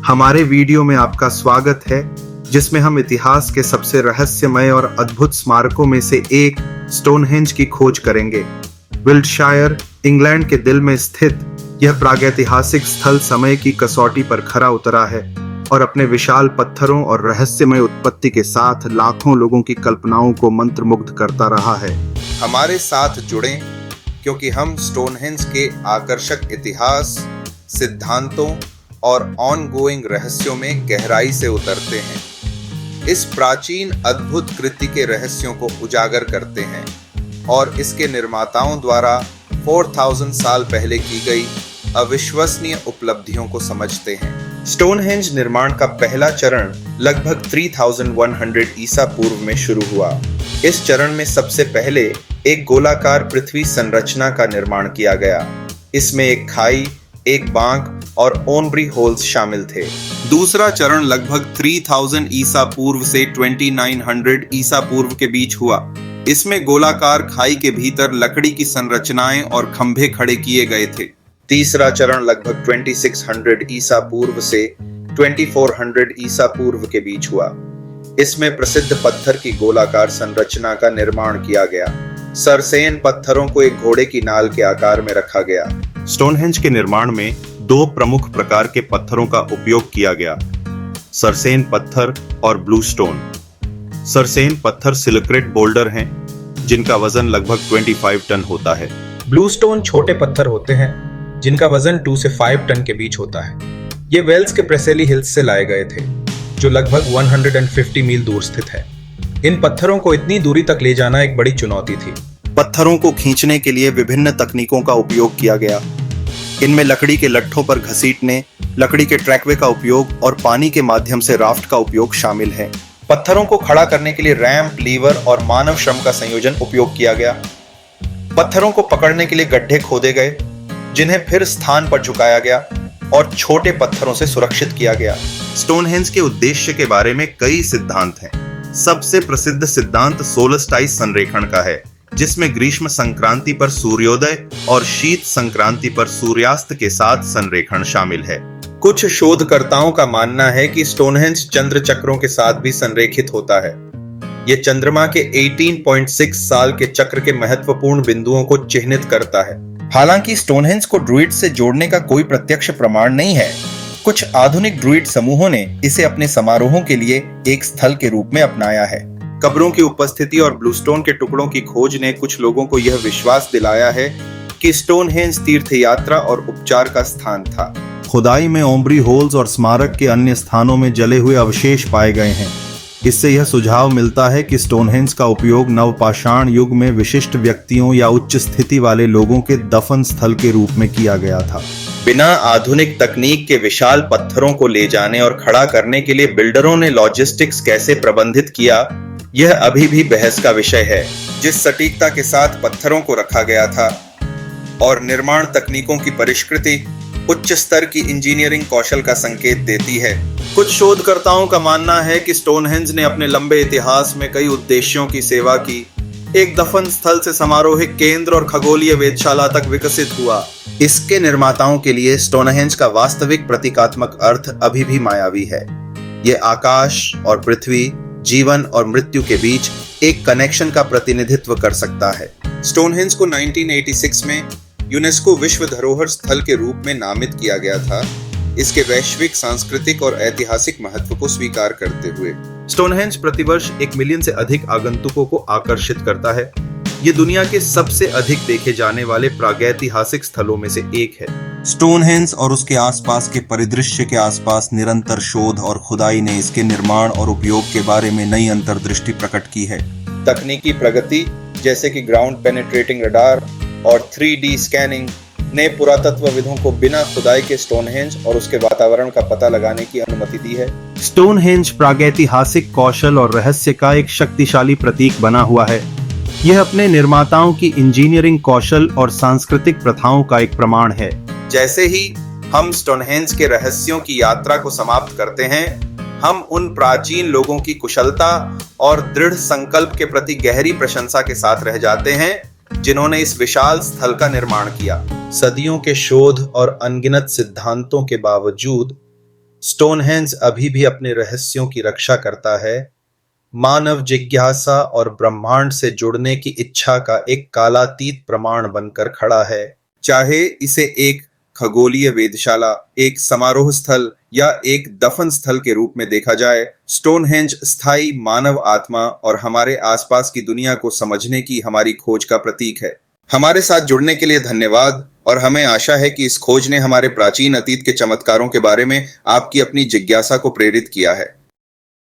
हमारे वीडियो में आपका स्वागत है, जिसमें हम इतिहास के सबसे रहस्यमय और अद्भुत स्मारकों में से एक स्टोनहेंज की खोज करेंगे। विल्टशायर, इंग्लैंड के दिल में स्थित यह प्रागैतिहासिक स्थल समय की कसौटी पर खरा उतरा है और अपने विशाल पत्थरों और रहस्यमय उत्पत्ति के साथ लाखों लोगों की कल्पनाओं को मंत्रमुग्ध करता रहा है। हमारे साथ जुड़ें, क्योंकि हम स्टोनहेंज के आकर्षक इतिहास, सिद्धांतों और ऑनगोइंग रहस्यों में गहराई से उतरते हैं। इस प्राचीन अद्भुत कृति के रहस्यों को उजागर करते हैं और इसके निर्माताओं द्वारा 4000 साल पहले की गई अविश्वसनीय उपलब्धियों को समझते हैं। स्टोनहेंज निर्माण का पहला चरण लगभग 3100 ईसा पूर्व में शुरू हुआ। इस चरण में सबसे पहले एक गोलाकार पृथ्वी संरचना का निर्माण किया गया। इसमें एक खाई, एक बांक और ओनब्री होल्स शामिल थे। दूसरा चरण लगभग 3000 ईसा पूर्व से 2900 ईसा पूर्व के बीच हुआ। इसमें गोलाकार खाई के भीतर लकड़ी की संरचनाएं और खंभे खड़े किए गए थे। तीसरा चरण लगभग 2600 ईसा पूर्व से 2400 ईसा पूर्व के बीच हुआ। इसमें प्रसिद्ध पत्थर की गोलाकार संरचना का निर्माण किया गया। सरसेन पत्थरों को एक घोड़े की नाल के आकार में रखा गया। स्टोनहेंज के निर्माण में दो प्रमुख प्रकार के पत्थरों का उपयोग किया गया, सरसेन पत्थर और ब्लू स्टोन। सरसेन पत्थर सिलिकेट बोल्डर हैं, जिनका वजन लगभग 25 टन होता है। ब्लू स्टोन छोटे पत्थर होते हैं, जिनका वजन 2 से 5 टन के बीच होता है। ये वेल्स के प्रेसेली हिल्स से लाए गए थे, जो लगभग 150 मील दूर स्थित है। इन पत्थरों को इतनी दूरी तक ले जाना एक बड़ी चुनौती थी। पत्थरों को खींचने के लिए विभिन्न तकनीकों का उपयोग किया गया। इनमें लकड़ी के लट्ठों पर घसीटने, लकड़ी के ट्रैकवे का उपयोग और पानी के माध्यम से राफ्ट का उपयोग शामिल है। पत्थरों को खड़ा करने के लिए रैंप, लीवर और मानव श्रम का संयोजन उपयोग किया गया। पत्थरों को पकड़ने के लिए गड्ढे खोदे गए, जिन्हें फिर स्थान पर झुकाया गया और छोटे पत्थरों से सुरक्षित किया गया। स्टोनहेंज के उद्देश्य के बारे में कई सिद्धांत हैं। सबसे प्रसिद्ध सिद्धांत सोलस्टाइस संरेखण का है, जिसमें ग्रीष्म संक्रांति पर सूर्योदय और शीत संक्रांति पर सूर्यास्त के साथ संरेखण शामिल है। कुछ शोधकर्ताओं का मानना है कि स्टोनहेंज चंद्र चक्रों के साथ भी संरेखित होता है। यह चंद्रमा के 18.6 साल के चक्र के महत्वपूर्ण बिंदुओं को चिह्नित करता है। हालांकि स्टोनहेंज को ड्रूइड से जोड़ने का कोई प्रत्यक्ष प्रमाण नहीं है। कुछ आधुनिक ड्रूइड समूहों ने इसे अपने समारोहों के लिए एक स्थल के रूप में अपनाया है। कब्रों की उपस्थिति और ब्लूस्टोन के टुकड़ों की खोज ने कुछ लोगों को यह विश्वास दिलाया है कि स्टोनहेंज तीर्थ यात्रा और उपचार का स्थान था। खुदाई में ओम्ब्री होल्स और स्मारक के अन्य स्थानों में जले हुए अवशेष पाए गए हैं। इससे यह सुझाव मिलता है कि स्टोनहेंज का उपयोग नवपाषाण युग में विशिष्ट व्यक्तियों या उच्च स्थिति वाले लोगों के दफन स्थल के रूप में किया गया था। बिना आधुनिक तकनीक के विशाल पत्थरों को ले जाने और खड़ा करने के लिए बिल्डरों ने लॉजिस्टिक्स कैसे प्रबंधित किया, यह अभी भी बहस का विषय है। जिस सटीकता के साथ पत्थरों को रखा गया था और निर्माण तकनीकों की परिष्कृति उच्च स्तर की इंजीनियरिंग कौशल का संकेत देती है। कुछ शोधकर्ताओं का मानना है कि स्टोनहेंज ने अपने लंबे इतिहास में कई उद्देश्यों की सेवा की। एक दफन स्थल से समारोहिक केंद्र और खगोलीय वेधशाला तक विकसित हुआ। इसके निर्माताओं के लिए स्टोनहेंज का वास्तविक प्रतीकात्मक अर्थ अभी भी मायावी है। यह आकाश और पृथ्वी, जीवन और मृत्यु के बीच एक कनेक्शन का प्रतिनिधित्व कर सकता है। स्टोनहेंज को 1986 में यूनेस्को विश्व धरोहर स्थल के रूप में नामित किया गया था, इसके वैश्विक, सांस्कृतिक और ऐतिहासिक महत्व को स्वीकार करते हुए। स्टोनहेंज प्रतिवर्ष 1 मिलियन से अधिक आगंतुकों को आकर्षित करता है। ये दुनिया के सबसे अधिक देखे जाने वाले प्रागैतिहासिक स्थलों में से एक है। स्टोनहेंज और उसके आसपास के परिदृश्य के आसपास निरंतर शोध और खुदाई ने इसके निर्माण और उपयोग के बारे में नई अंतर्दृष्टि प्रकट की है। तकनीकी प्रगति, जैसे कि ग्राउंड पेनिट्रेटिंग रडार और 3D स्कैनिंग, ने पुरातत्वविदों को बिना खुदाई के स्टोनहेंज और उसके वातावरण का पता लगाने की अनुमति दी है। स्टोनहेंज प्रागैतिहासिक कौशल और रहस्य का एक शक्तिशाली प्रतीक बना हुआ है। यह अपने निर्माताओं की इंजीनियरिंग कौशल और सांस्कृतिक प्रथाओं का एक प्रमाण है। जैसे ही हम स्टोनहेंज के रहस्यों की यात्रा को समाप्त करते हैं, हम उन प्राचीन लोगों की कुशलता और दृढ़ संकल्प के प्रति गहरी प्रशंसा के साथ रह जाते हैं, जिन्होंने इस विशाल स्थल का निर्माण किया। सदियों के शोध और अनगिनत सिद्धांतों के बावजूद स्टोनहेंज अभी भी अपने रहस्यों की रक्षा करता है, मानव जिज्ञासा और ब्रह्मांड से जुड़ने की इच्छा का एक कालातीत प्रमाण बनकर खड़ा है। चाहे इसे एक खगोलीय वेधशाला, एक समारोह स्थल या एक दफन स्थल के रूप में देखा जाए, स्टोनहेंज स्थायी मानव आत्मा और हमारे आसपास की दुनिया को समझने की हमारी खोज का प्रतीक है। हमारे साथ जुड़ने के लिए धन्यवाद, और हमें आशा है कि इस खोज ने हमारे प्राचीन अतीत के चमत्कारों के बारे में आपकी अपनी जिज्ञासा को प्रेरित किया है।